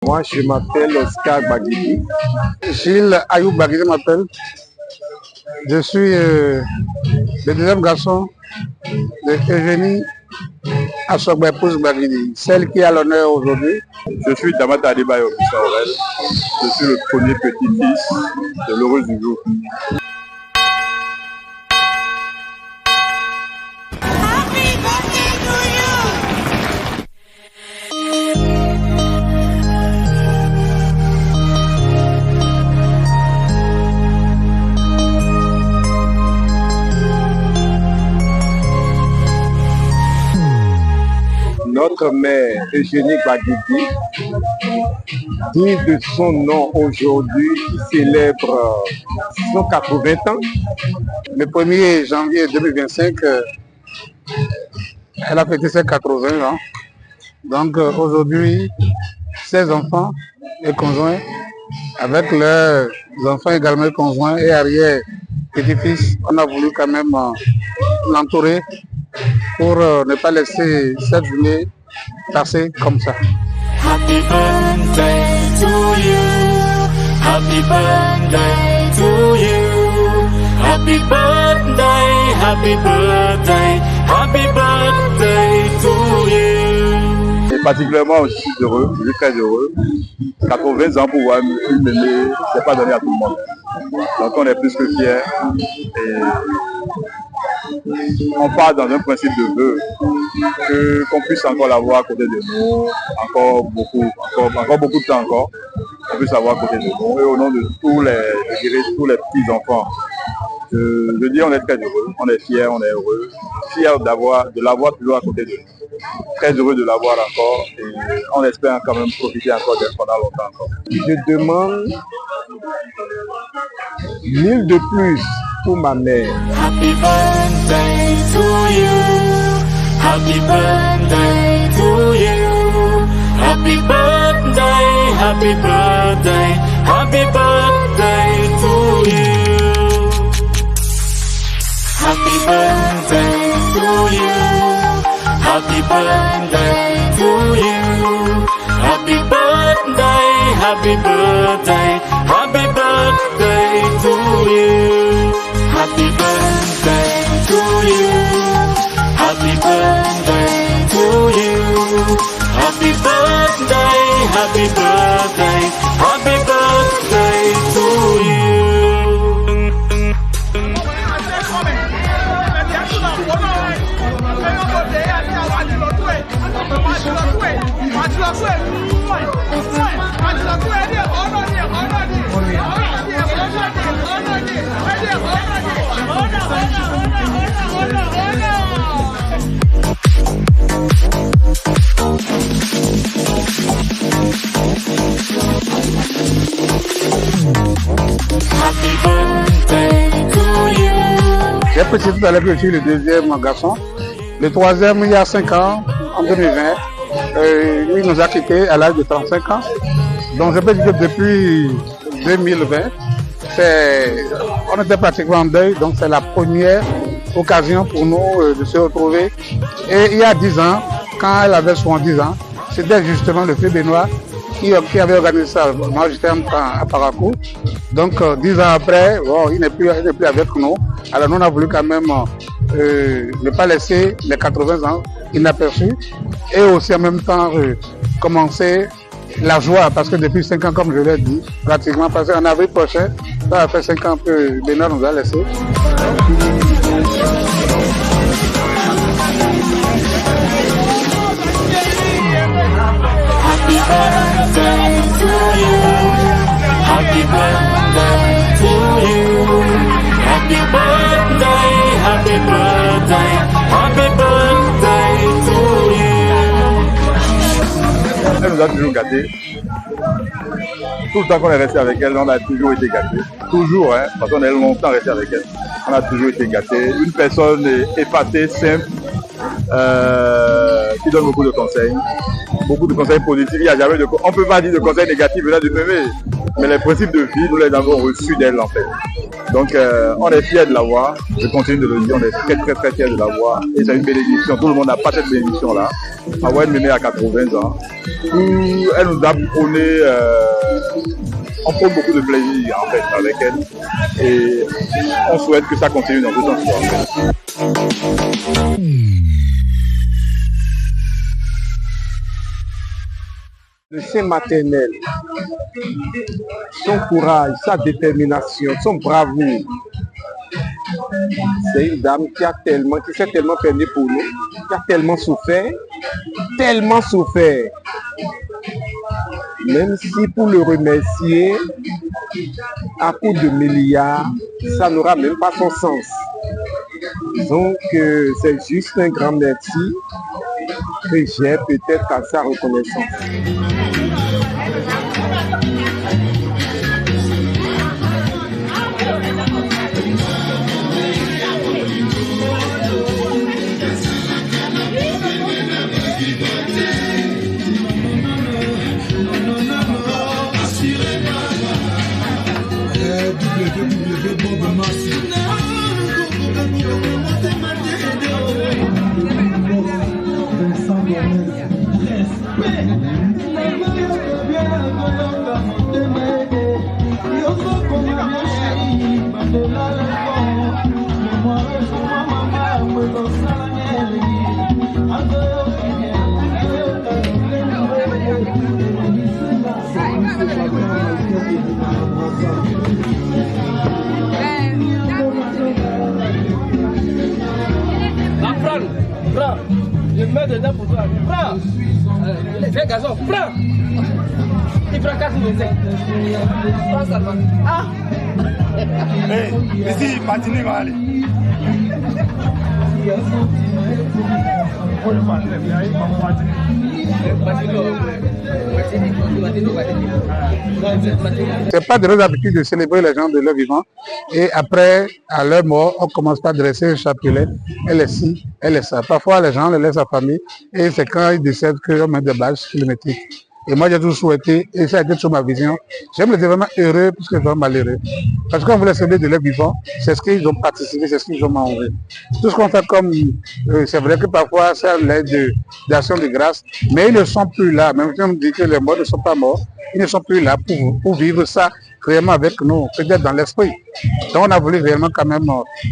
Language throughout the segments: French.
Moi, je m'appelle Oscar Bagidi. Gilles Ayoub Bagidi m'appelle. Je suis le deuxième garçon de Eugénie Asogbe-Pousse Bagidi, celle qui a l'honneur aujourd'hui. Je suis Damata Adebayo Aurel. Je suis le premier petit-fils de l'heureuse du jour. Notre mère, Eugénie Bagidi, digne de son nom aujourd'hui, qui célèbre son 80 ans. Le 1er janvier 2025, elle a fêté ses 80 ans. Donc aujourd'hui, ses enfants et conjoints, avec leurs enfants également conjoints et arrière-petits-fils, on a voulu quand même l'entourer pour ne pas laisser cette journée passer comme ça. Happy birthday to you. Happy birthday to you. Happy birthday, happy birthday, happy birthday to you. Et particulièrement, je suis heureux, je suis très heureux. 80 ans pour voir une mémé, c'est pas donné à tout le monde. Donc on est plus que fiers. Et on part dans un principe de vœu qu'on puisse encore l'avoir à côté de nous, encore beaucoup de temps encore, qu'on puisse l'avoir à côté de nous. Et au nom de tous les petits-enfants, je dis on est très heureux, on est fiers, on est heureux, fiers de l'avoir toujours à côté de nous. Très heureux de l'avoir encore et on espère quand même profiter encore d'elle pendant longtemps encore. Je demande 1000 de plus pour ma mère. Happy birthday to you. Happy birthday to you. Happy birthday, happy birthday, happy birthday to you. Happy birthday to you. Happy birthday to you. Happy birthday, happy birthday, happy birthday to you. Happy birthday to you. Happy birthday to you. Happy birthday, happy birthday, happy birthday to you. Happy birthday to you. J'ai précisé tout à l'heure que je suis le deuxième garçon. Le troisième, il y a 5 ans, en 2020, lui nous a quittés à l'âge de 35 ans. Donc je peux dire que depuis 2020, on était pratiquement en deuil, donc c'est la première occasion pour nous de se retrouver. Et il y a 10 ans, quand elle avait 70 ans, c'était justement le feu Benoît qui avait organisé ça. Moi j'étais en temps à Parakou. Donc 10 ans après, bon, il n'est plus avec nous. Alors nous on a voulu quand même ne pas laisser les 80 ans inaperçus et aussi en même temps commencer la joie, parce que depuis 5 ans, comme je l'ai dit, pratiquement, parce qu'en avril prochain, ça va faire 5 ans que Benoît nous a laissé. Happy birthday to you. Happy birthday to you. Happy birthday, happy birthday, happy birthday to you. Elle nous a toujours gâtés. Tout le temps qu'on est resté avec elle, on a toujours été gâtés. Toujours, hein, parce qu'on est longtemps resté avec elle. On a toujours été gâtés. Une personne épatée, simple, qui donne beaucoup de conseils positifs. Il n'y a jamais on ne peut pas dire de conseils négatifs venant du bébé, mais les principes de vie, nous les avons reçus d'elle en fait. Donc on est fiers de l'avoir, je continue de le dire, on est très fiers de l'avoir. Et c'est une bénédiction, tout le monde n'a pas cette bénédiction-là. Avoir une mémé à 80 ans, où elle nous a prôné, on prend beaucoup de plaisir en fait avec elle. Et on souhaite que ça continue dans ce sens-là. En fait. Le sein maternel, son courage, sa détermination, son bravoure. C'est une dame qui s'est tellement peinée pour nous, qui a tellement souffert. Même si pour le remercier, à coup de milliards, ça n'aura même pas son sens. Donc c'est juste un grand merci que j'ai peut-être à sa reconnaissance. Prends, je mets dedans pour toi. Prends. Viens garçon, prends. Il prend 4 minutes. Prends ça. Ah. Mais ici, patiner va aller. C'est pas de notre habitude de célébrer les gens de leur vivant et après, à leur mort, on commence par dresser un chapelet, elle est ci, elle est ça. Parfois, les gens les laissent à la famille et c'est quand ils décèdent qu'on met des bases kilométriques. Et moi, j'ai toujours souhaité, et ça a été sur ma vision, j'aime les événements heureux plus que les événements malheureux. Parce qu'on voulait célébrer de leur vivant, c'est ce qu'ils ont participé, c'est ce qu'ils ont mangé. Tout ce qu'on fait comme, c'est vrai que parfois, ça l'aide d'action de grâce, mais ils ne sont plus là. Même si on dit que les morts ne sont pas morts, ils ne sont plus là pour vivre ça réellement avec nous, peut-être dans l'esprit. Donc on a voulu réellement quand même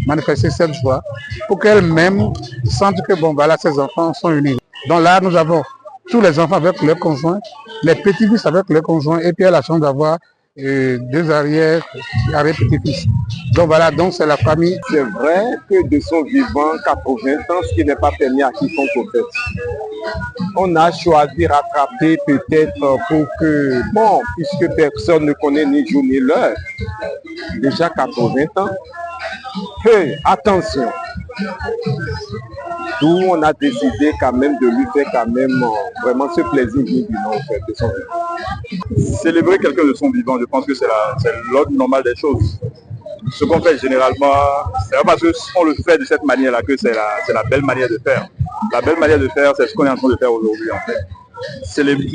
manifester cette joie pour qu'elles-mêmes sentent que bon, voilà, ces enfants sont unis. Donc là, nous avons tous les enfants avec leurs conjoints, les petits-fils avec leurs conjoints, et puis elle a la chance d'avoir 2 arrière-petits-fils. Donc voilà, donc c'est la famille. C'est vrai que de son vivant, 80 ans, ce qui n'est pas permis à quiconque au fait. On a choisi de rattraper peut-être pour que, bon, puisque personne ne connaît ni jour ni l'heure, déjà 80 ans, attention. D'où on a décidé quand même de lui faire quand même vraiment ce plaisir vivant en fait, de son vivant. Célébrer quelqu'un de son vivant, je pense que c'est l'ordre normal des choses. Ce qu'on fait généralement, c'est pas parce qu'on le fait de cette manière-là que c'est la belle manière de faire. La belle manière de faire, c'est ce qu'on est en train de faire aujourd'hui en fait.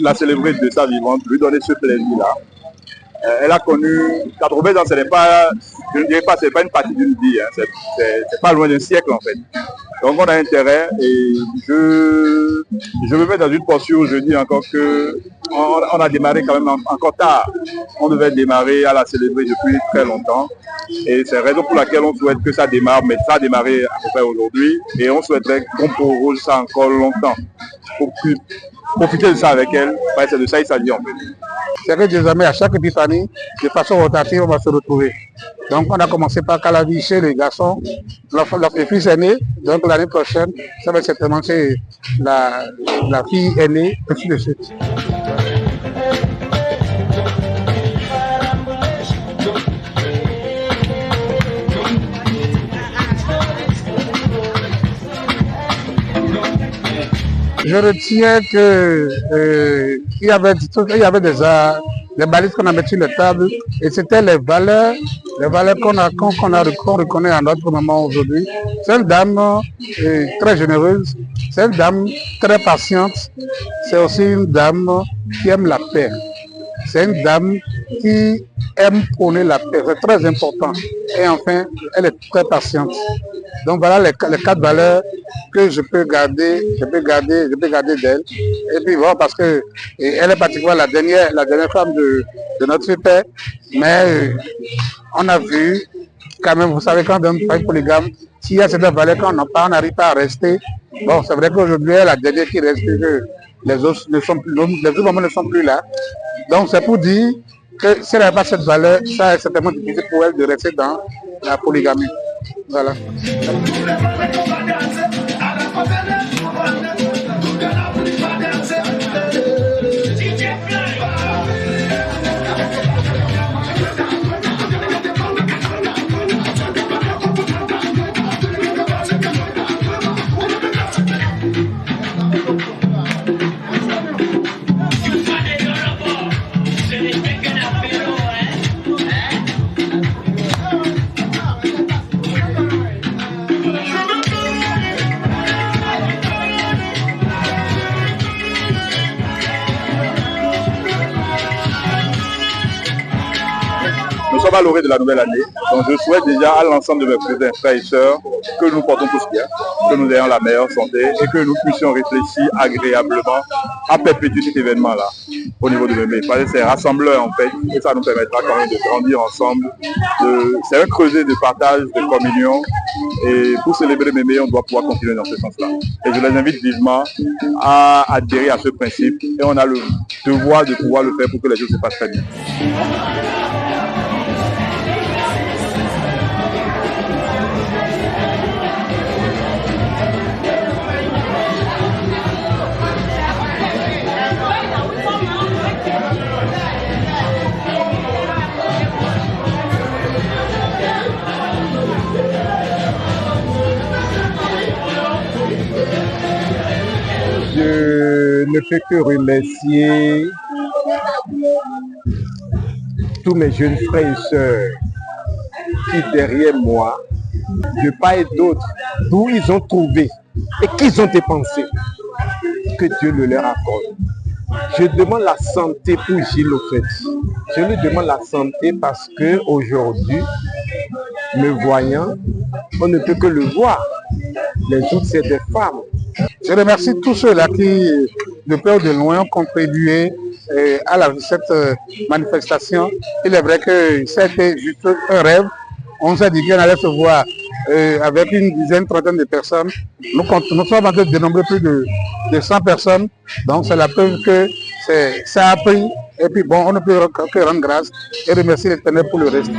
La célébrer de sa vivante, lui donner ce plaisir-là. Elle a connu 80 ans, ce n'est pas, je ne dirais pas, c'est pas une partie d'une vie, hein, c'est pas loin d'un siècle en fait. Donc on a intérêt et je me mets dans une posture où je dis encore que on a démarré quand même encore tard. On devait démarrer à la célébrer depuis très longtemps et c'est la raison pour laquelle on souhaite que ça démarre, mais ça a démarré à peu près aujourd'hui et on souhaiterait qu'on proroge ça encore longtemps pour profiter de ça avec elle, parce que c'est de ça qu'il s'agit en fait. C'est que désormais, à chaque épiphanie, de façon rotative, on va se retrouver. Donc, on a commencé par Calavi chez les garçons. Le fils est né, donc l'année prochaine, ça va certainement chez la fille aînée, ainsi de suite. Je retiens qu'il y avait déjà des balises qu'on a mises sur la table et c'était les valeurs qu'on reconnaît à notre maman aujourd'hui. C'est une dame très généreuse, c'est une dame très patiente, c'est aussi une dame qui aime la paix. C'est une dame qui aime prôner la paix, c'est très important. Et enfin, elle est très patiente. Donc voilà les 4 valeurs que je peux garder d'elle. Et puis voilà, parce que elle est pratiquement la dernière femme de notre père. Mais on a vu, quand même, vous savez, quand on est polygame, s'il y a cette valeur, quand on n'arrive pas à rester, bon, c'est vrai qu'aujourd'hui, elle est la dernière qui reste, que les autres ne sont plus, les autres moments ne sont plus là. Donc c'est pour dire que si elle n'a pas cette valeur, ça est certainement difficile pour elle de rester dans la polygamie. Voilà. Nous sommes à l'orée de la nouvelle année, donc je souhaite déjà à l'ensemble de mes cousins, frères et sœurs que nous portons tous bien, que nous ayons la meilleure santé et que nous puissions réfléchir agréablement à perpétuer cet événement-là au niveau de Mémé. Parce que c'est rassembleur en fait et ça nous permettra quand même de grandir ensemble. C'est un creuset de partage, de communion et pour célébrer Mémé, on doit pouvoir continuer dans ce sens-là. Et je les invite vivement à adhérer à ce principe et on a le devoir de pouvoir le faire pour que les choses se passent très bien. Je ne peux que remercier tous mes jeunes frères et sœurs qui derrière moi, de part et d'autre, d'où ils ont trouvé et qu'ils ont dépensé. Que Dieu le leur accorde. Je demande la santé pour Gilles au fait. Je lui demande la santé parce que aujourd'hui, me voyant, on ne peut que le voir. Les autres, c'est des femmes. Je remercie tous ceux-là qui, de près ou de loin, ont contribué à cette manifestation. Il est vrai que c'était juste un rêve. On s'est dit qu'on allait se voir avec une dizaine, trentaine de personnes. Nous sommes en train de dénombrer plus de 100 personnes. Donc c'est la preuve que ça a pris. Et puis bon, on ne peut que rendre grâce et remercier l'Éternel pour le reste.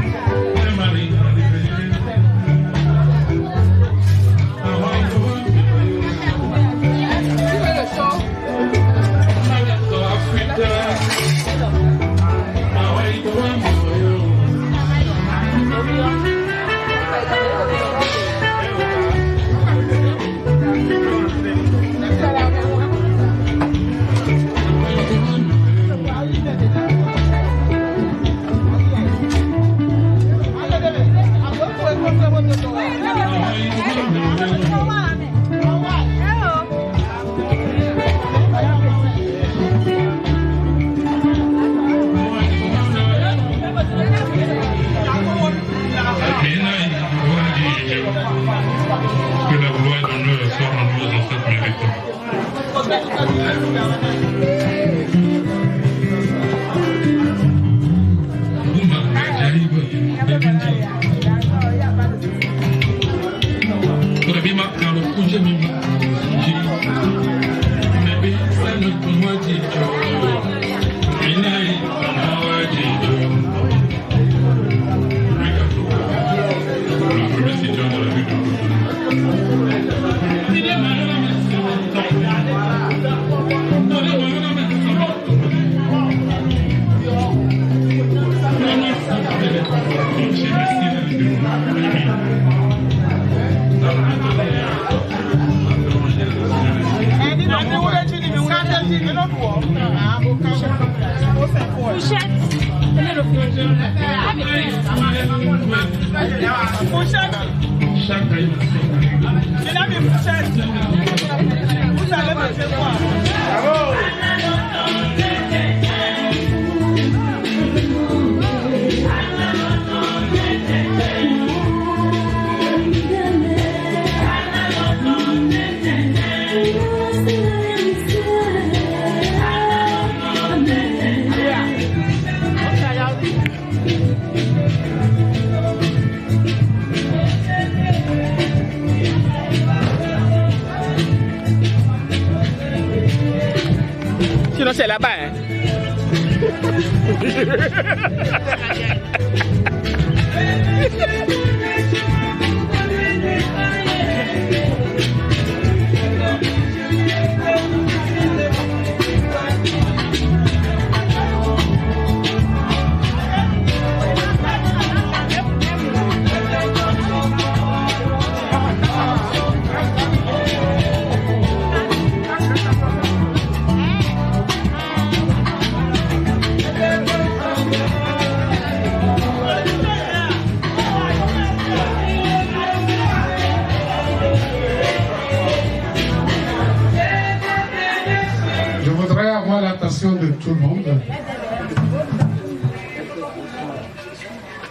De tout le monde.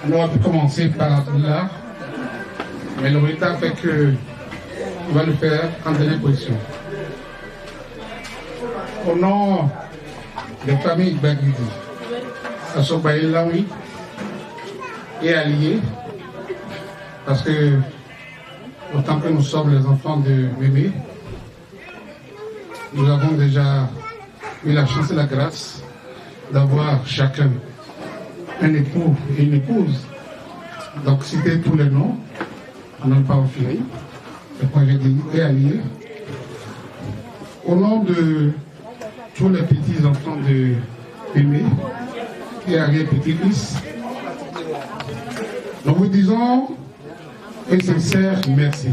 On aurait pu commencer par là, mais le retard fait que on va le faire en dernière position. Au nom des familles Gbagidi, Assobaye Laoui et alliés, parce que autant que nous sommes les enfants de Mémé, nous avons déjà eu la chance et la grâce d'avoir chacun un époux et une épouse. Donc citer tous les noms, on n'a pas en finir. Le projet est allié. Au nom de tous les petits enfants de Mémé et arrière-petits-fils, nous vous disons un sincère merci.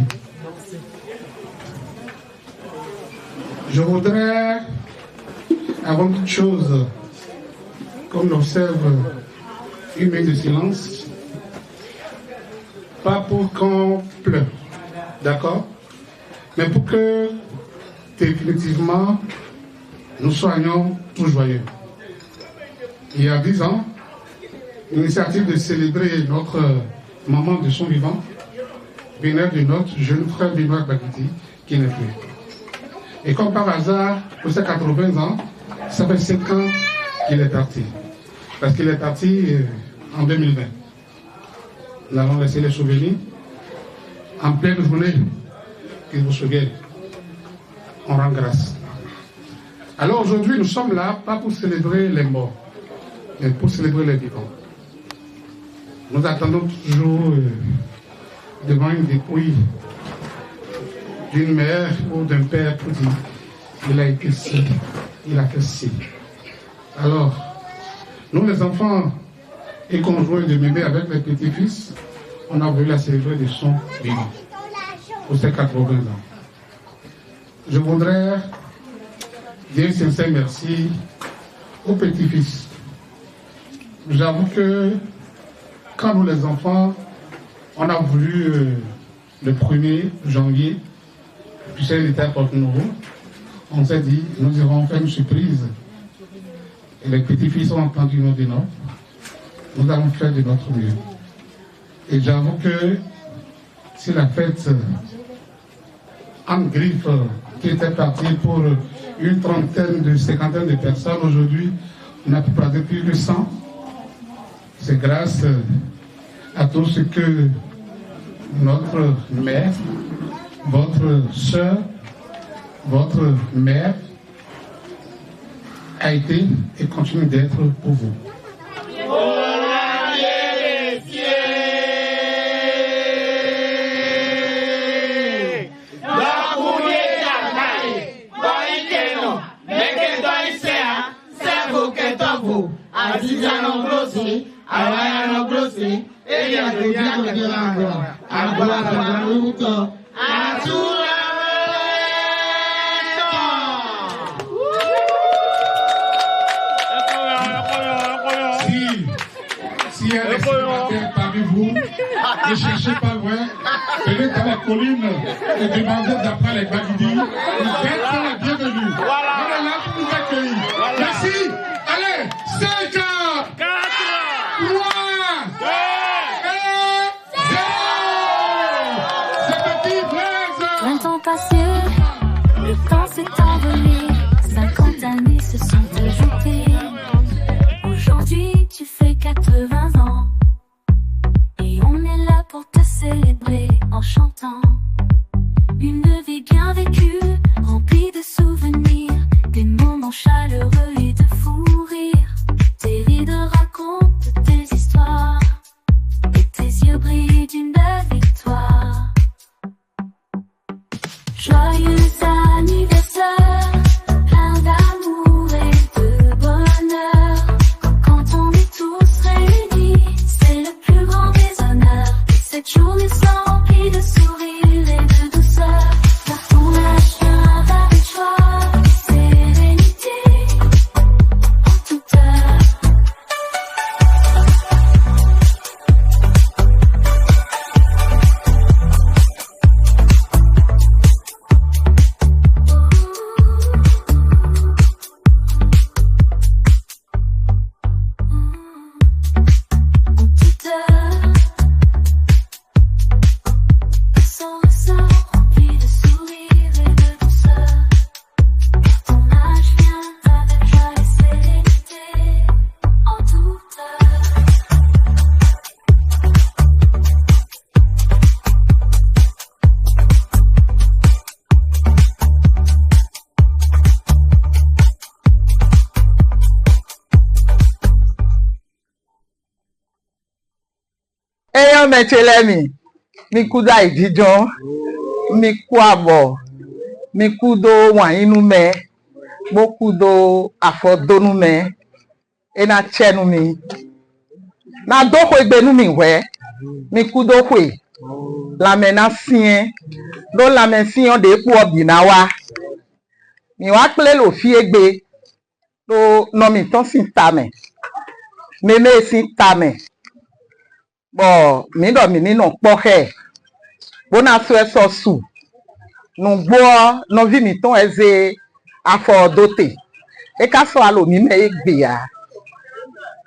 Je voudrais, avant toute chose, qu'on observe une minute de silence, pas pour qu'on pleure, d'accord, mais pour que définitivement nous soyons tous joyeux. Il y a 10 ans, l'initiative de célébrer notre maman de son vivant venait de notre jeune frère Benoît Gbagidi qui n'est plus. Et comme par hasard, pour ses 80 ans, ça fait 5 ans qu'il est parti. Parce qu'il est parti en 2020. Nous allons laisser les souvenirs en pleine journée, qu'ils vous souviennent. On rend grâce. Alors aujourd'hui, nous sommes là, pas pour célébrer les morts, mais pour célébrer les vivants. Nous attendons toujours devant une dépouille d'une mère ou d'un père pour dire il a été ci, il a fait ci. Alors, nous les enfants et conjoints de Mémé avec les petits-fils, on a voulu la célébrer de son vivant pour ses 80 ans. Je voudrais dire un sincère merci aux petits-fils. J'avoue que quand nous les enfants, on a voulu le 1er janvier, puis c'est l'état Porte-Nouveau, on s'est dit, nous irons faire une surprise. Et les petits-fils ont entendu nos dénoms. Nous allons faire de notre mieux. Et j'avoue que si la fête en griffe qui était partie pour une trentaine de cinquantaine de personnes, aujourd'hui, on n'a pu passer plus de 100. C'est grâce à tout ce que notre mère, votre soeur, votre mère a été et continue d'être pour vous. Si il y a des célibataires parmi vous, ne cherchez pas loin, venez dans la colline et demandez d'après les Gbagidi. Vous êtes la bienvenue. On est là pour vous accueillir. Merci. Allez, 5 ans, 4, 3, 2, 1, 0. C'est parti, Blaise. 20 ans passés, le temps s'est envolé, 50 années se sont ajoutées. Aujourd'hui, tu fais 80 ans. Et on est là pour te célébrer en chantant. Une vie bien vécue, remplie de souvenirs. Eyan Mechelemi, Mikuda Idijon, Mikwabo, Mikudo Wainume, Mokudo Afodonume, Ena Chenumi. Na doko Benumi we, Mikudo Kwe, la menacien, do la mention de Kuobinawa. Mi wa ple lo fiegbe, do no mi ton sin tame. Meme sin tame. Bon, mi do mi ni non poche. Bona so su. Non bo, non vi mi ton eze afodote. E ka so alo mi me egbe ya.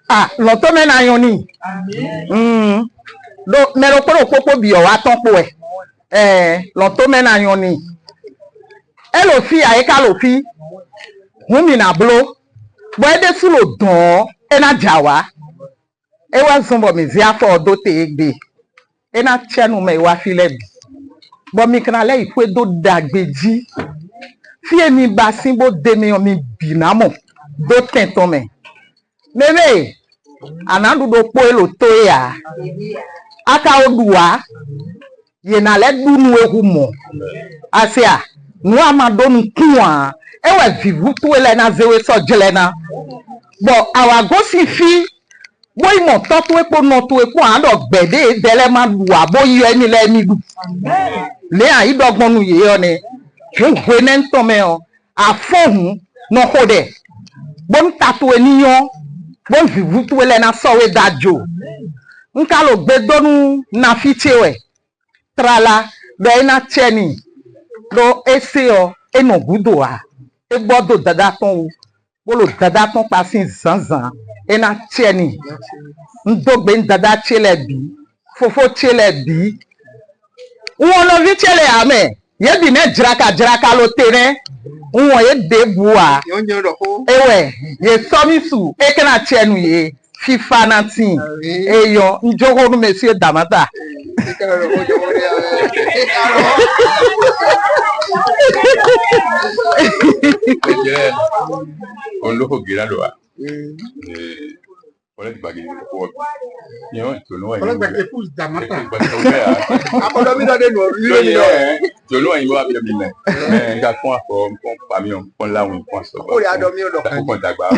Ah, lo to me na yoni. Do me lo popo bi o wa ton po e. Lo to me na yoni. E lo fi a e ka lo fi. Humi na blo. Bo e de su lo don e na jawa. E wa zombo mi zi afodote egbe. E na chenu me wa filebi. Bon mi kanale ifwe do dagbeji. Fie mi basin bo deme mi binamo. Do tenton me. Meme, anandu do po elo to ya. Aka odua. Ye na le dunu ehumo. Asia, nou amado nou kuwa. Ewe vivu to ele na zewe so jelena. Bon, awa go si fi. Boy mo to epo no to epo ando gbede dele ma duwa boy eni le ni du. Le an idogbon nu ye yo ne. Je wenen to me o. A fon no hode. Bon tatu eniyon. Bon vivu to ele na sowe dajo. Nka lo gbedo nu na fitewe. Trala be na cheni. Do eseo eno gudoa. E bodo dada ton. Bolo dada ton pasin zanzan. Ena cheni. Ndogbe dada chelebi. Fofo chelebi. Uwono vi chele ame. Ye bi ne draka lo tere. Uwo ye debua. Ewe. Ye somisu. Eke na chenu ye. FIFA nantin. Eyo. Njogo nu monsieur Damata. On lo gira lo a. Olha que bagulho ko. Yo, to no Olha que épouse Damata. Apolo mi do de no. To no yin wa bi mi me. Mais ga kon afo kon pa mi on kon la won kon so. O ya do mi o do. Ko dagba.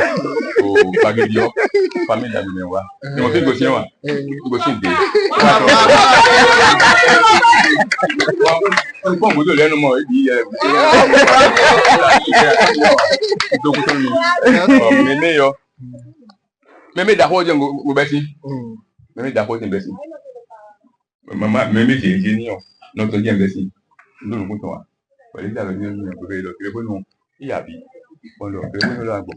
O bagulho yo. Famille da mi wa. Ni mo fi go sin wa. Go sin de. Ko mo do lenu mo ibi Meme yo. Meme da hoje go besi. Meme da hoje besi. Mama meme ti ni yo. No to je besi. Ndo lu kunto wa. Pẹ̀lú da lo ni go be lo kire bo nu. Iya bi. Bon lo kire bo lo agbo.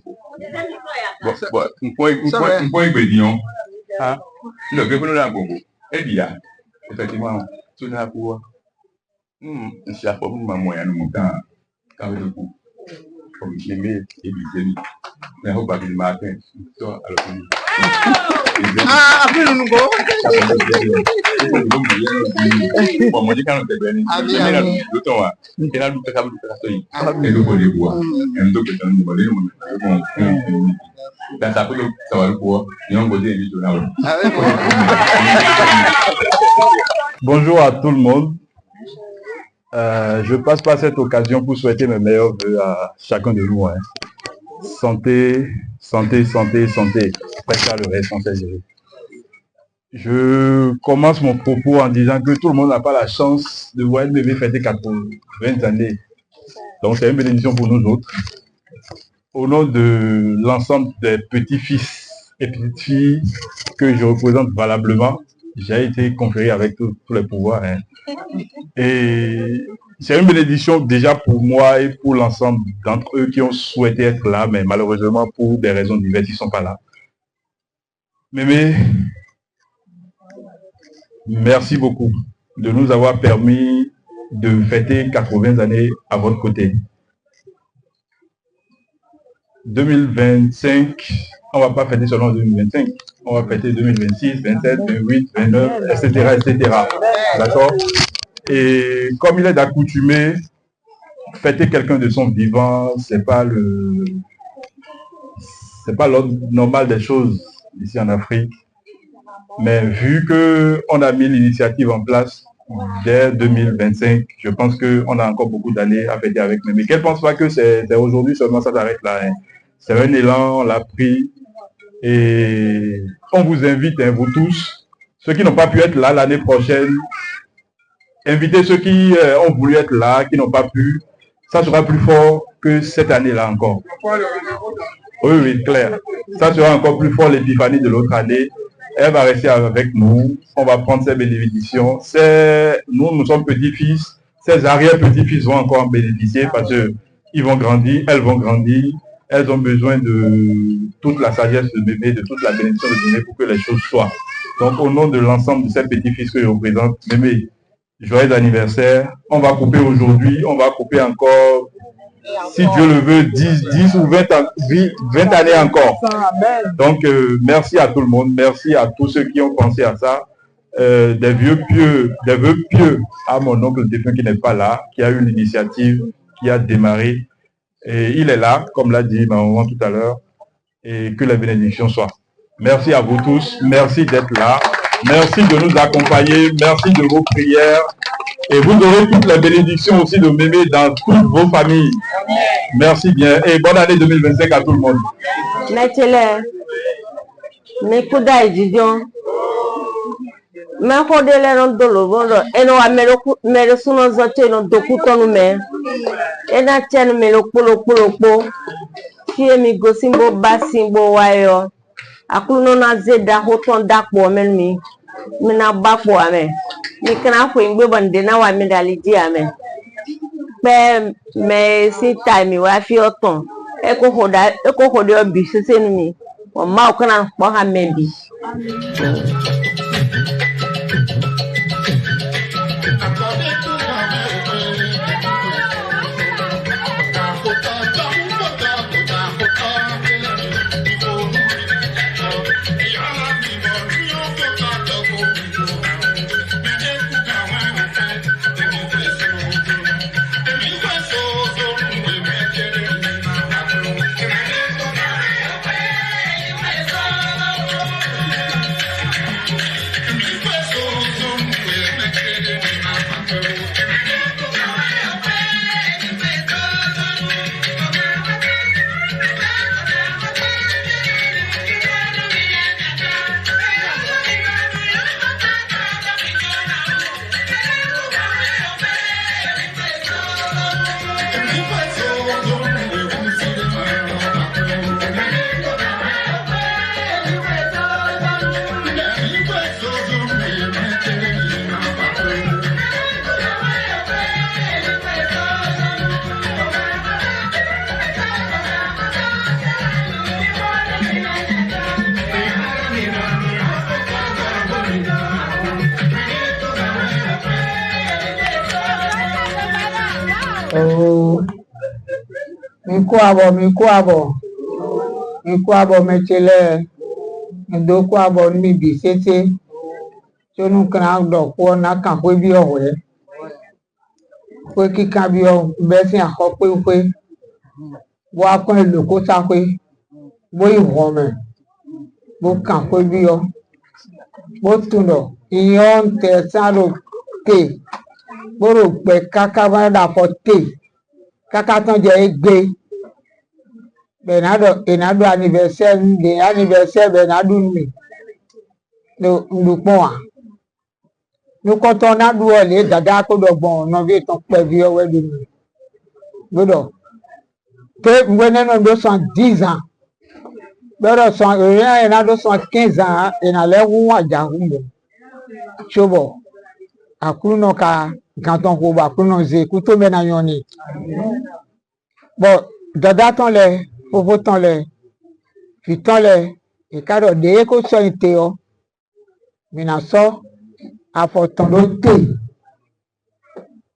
Bo npo igbe ni yo. Ha. Lo kire bo lo agbo. E dia. Effectivement. Tu na ku wa. Nsi afọ mama ya no ka ka we ku. Comme Meme et Bizemi. Mais on va bien matin. So alors. Ah, après nous go. Bon, moi je quand te beni. Mais le temps wa. Et là nous te capable de faire ça. Et le voler bois. Et nous que dans nous voler bon. Dans ça peut ça va le bois. Et on va dire vite là. Bonjour à tout le monde. Je passe par cette occasion pour souhaiter mes meilleurs vœux à chacun de nous. Hein. Santé, santé, santé, santé. Après ça, le reste, on sait gérer. Je commence mon propos en disant que tout le monde n'a pas la chance de voir un bébé fêter 80 années. Donc, c'est une bénédiction pour nous autres. Au nom de l'ensemble des petits-fils et petites-filles que je représente valablement, j'ai été conféré avec tous les pouvoirs. Hein. Et c'est une bénédiction déjà pour moi et pour l'ensemble d'entre eux qui ont souhaité être là, mais malheureusement pour des raisons diverses, ils ne sont pas là. Mémé, merci beaucoup de nous avoir permis de fêter 80 années à votre côté. 2025, on ne va pas fêter seulement 2025, on va fêter 2026, 27, 28, 29, etc. etc. D'accord? Et comme il est d'accoutumé, fêter quelqu'un de son vivant, c'est pas l'ordre normal des choses ici en Afrique. Mais vu qu'on a mis l'initiative en place dès 2025, je pense qu'on a encore beaucoup d'années à fêter avec nous. Mais qu'elle ne pense pas que c'est aujourd'hui seulement ça s'arrête là. Hein. C'est un élan, on l'a pris. Et on vous invite, hein, vous tous, ceux qui n'ont pas pu être là l'année prochaine, invitez ceux qui ont voulu être là, qui n'ont pas pu. Ça sera plus fort que cette année-là encore. Oui, oui, clair. Ça sera encore plus fort l'épiphanie de l'autre année. Elle va rester avec nous. On va prendre ses bénédictions. Nous sommes petits-fils. Ses arrière-petits-fils vont encore en bénéficier parce qu'ils vont grandir, elles vont grandir. Elles ont besoin de toute la sagesse de bébé, de toute la bénédiction de bébé pour que les choses soient. Donc, au nom de l'ensemble de ces petits-fils que je représente, bébé, joyeux anniversaire. On va couper aujourd'hui, on va couper encore, si Dieu le veut, 10 ou 20 années encore. Donc, merci à tout le monde, merci à tous ceux qui ont pensé à ça. Des vœux pieux à mon oncle défunt qui n'est pas là, qui a eu l'initiative, qui a démarré. Et il est là, comme l'a dit ma maman tout à l'heure, et que les bénédictions soient. Merci à vous tous, merci d'être là, merci de nous accompagner, merci de vos prières. Et vous aurez toutes les bénédictions aussi de mémé dans toutes vos familles. Merci bien et bonne année 2025 à tout le monde. Mina bakpo ame ni kana fo ingbe bande na wa mi dalidi ame pe me si time wa fi oton e ko hoda obi sese nu mi o ma o kana po ha mebi Mikuabo mechele ndokuabo mi bisete tonu kan do ko na kan pe bi owe pe kikan bi o be sin ako pe wa kan lo ko sa pe bo iwo me bo kan pe bi o bo tundo iyon te saro ke boro pe kaka ba da fo te kaka ton je egbe Bernardo anniversaire Bernardo mi no ndupo no ko to na du ole dada ko do gbon no bi ton pe bi owe du mi godo te ngene no do 10 ans bero son rien na do 15 ans et na le wu aja humbo chobo akuno ka kanton ko ba kuno ze ku to me na yoni bo dada ton le Pour ton le, puis ton le, et quand de ko so inteo, minaso, a foton do te.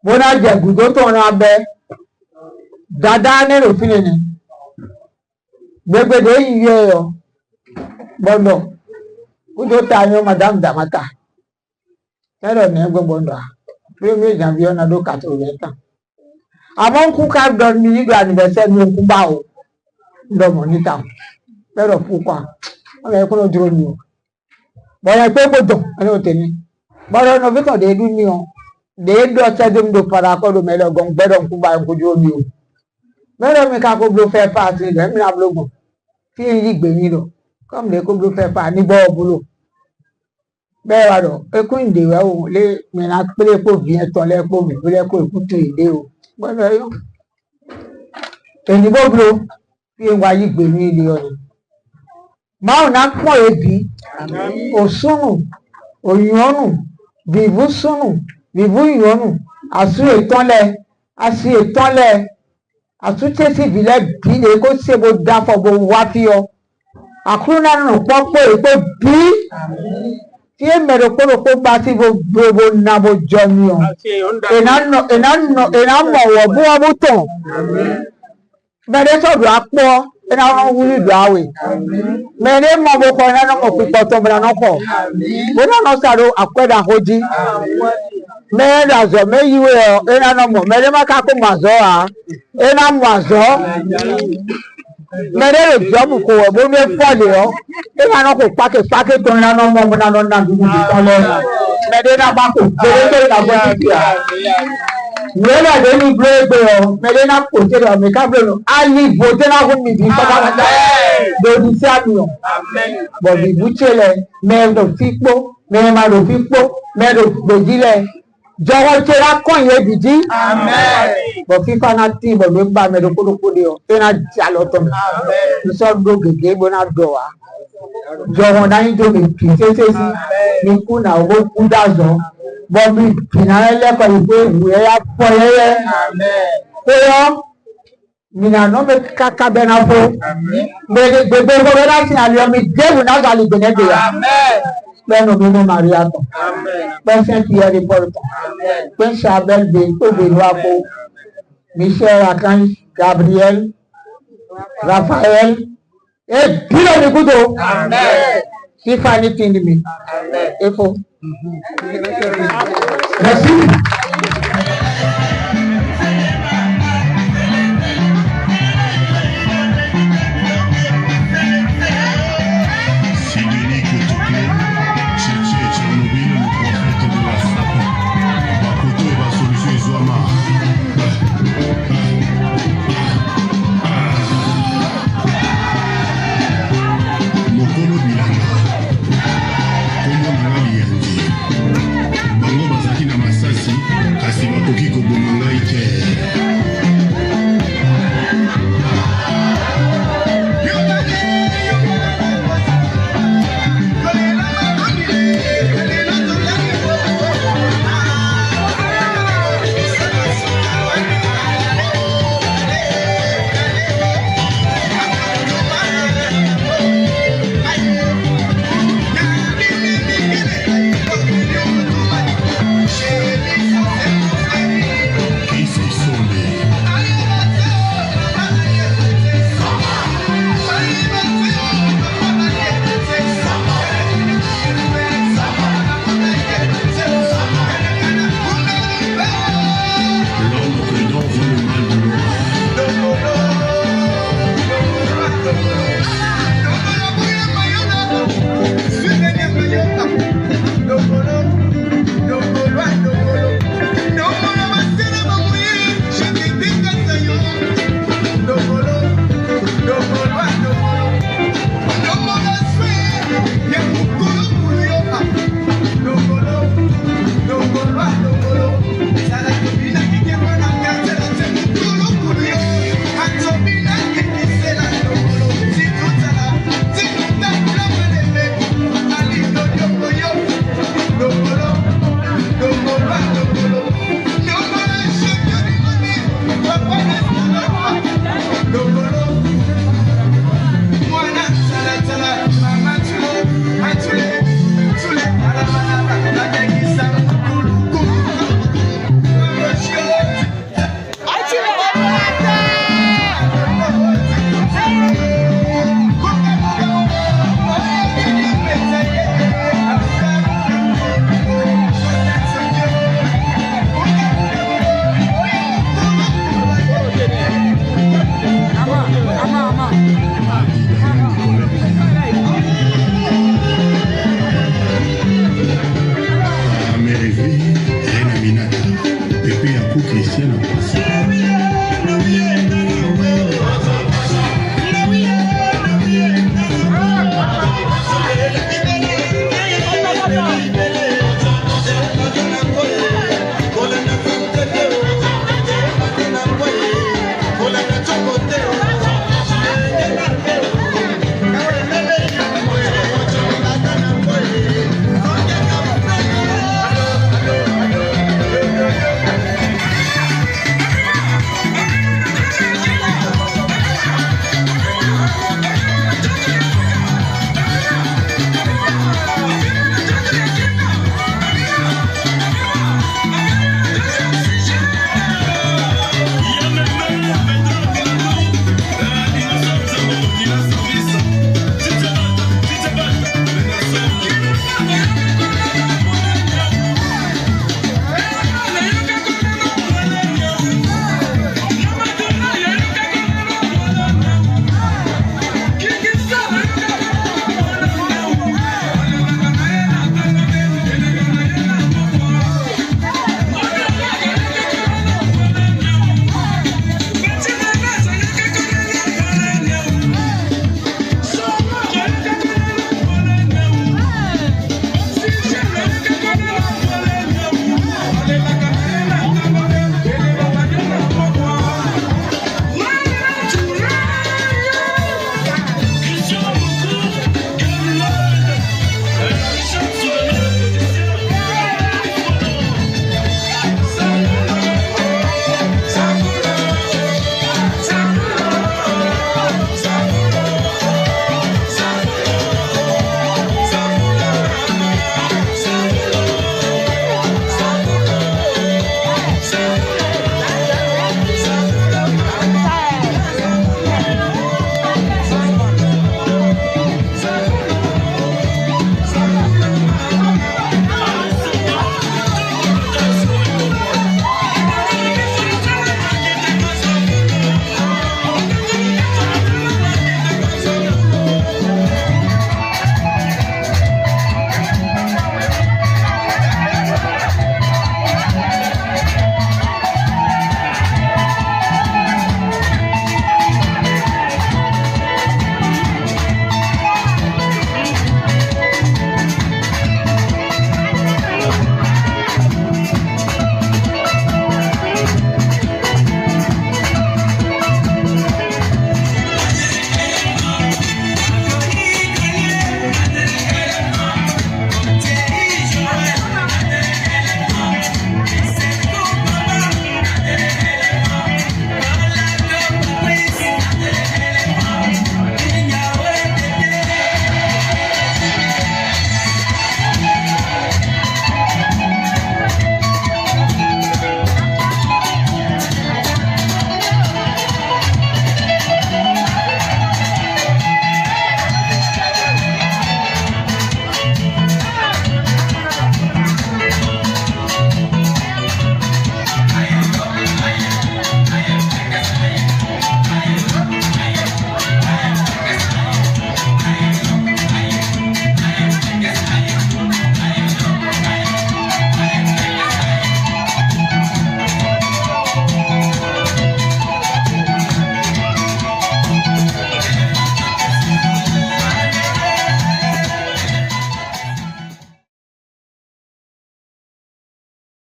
Bona je gudo to na be, dada ne lo fini ni. Gbegbe de yiye yo, bondo, gudo ta yo madame damata. Pero ne gbogbo 1er janvier na do 80 ans. Avant ku ka don mi do anniversaire mi ku ba o. Ndo monita pero pourquoi on est pour le drone Bon, il y a peu de temps, on est au tennis. Bon, on a vu qu'on des unions. Des deux de paracorde, mais le gong, ben, on coupe un coup de mieux. Mais le mec a compris faire partie, même la blogue. Si il dit bénilo, comme les compris faire partie, ni bon boulot. Ben, alors, écoute, les ménages, les pauvres viennent, les pauvres, les pauvres, écoutez, les pauvres. Bon, d'ailleurs. Et ni bon boulot, puis on va y bénir. Ma on a quoi et puis, au son, au yon, vivez son, vivez yon, à ce étonné, à ce étonné, à tout ces civils, puis les côtés c'est beau d'affaires, beau wafio, à crouna non, pas et pas bi, si elle me reconnaît pas bâti vos nabo jamion, et non, bouton, mais les autres doivent pas. Et now we do away. Many more for another of people to Branoko. We don't know Saro Aqueda Hoji. Many as a may you will, and I know more. Many Macaco Mazoa, and I'm Mazo. Many of Job who are moving for you, and I know packet to another moment. I don't know. Medina Baku, When I didn't break the Medina Potato, make up I leave Botana with me. Don't be sad, but the butcher, men of people, men of people, men of the delay. Jọ̀wọ́ ṣe rákàn yẹn dìdí. Bọ̀ fífa náà tí ìbọn mi bá mi lókòlókòdì ọ̀ ẹ̀ náà jà lọ́tọ̀ mi. Ìsọ̀gbọ̀ gègé bó náà dọ̀ wá. Jọ̀wọ́ náà yín tó mi kì í ṣeéṣe sí. Mi kú náà owó kú dàzọ́. Bọ̀ mi kìnnà ẹlẹ́kọ̀ọ́ ìpè ìwé ya pọ̀ yẹ́yẹ́. Kó yọ mina náà mi káká bẹ́ẹ̀ náà fó. Gbègbè gbogbo náà ti àlọ́ mi débù náà sàlì gbẹ̀nẹ́gbẹ̀ yà. Bẹ́ẹ̀ni mi ní Maria tán. Bẹ́ẹ̀ Saint-Pierre de Paul tán. Bẹ́ẹ̀ Chabelle de Tobéloapo. Michel Archange, Gabriel, Raphaël. Et Bilo de Goudo. Si Fanny Tindimi. Il faut. Merci.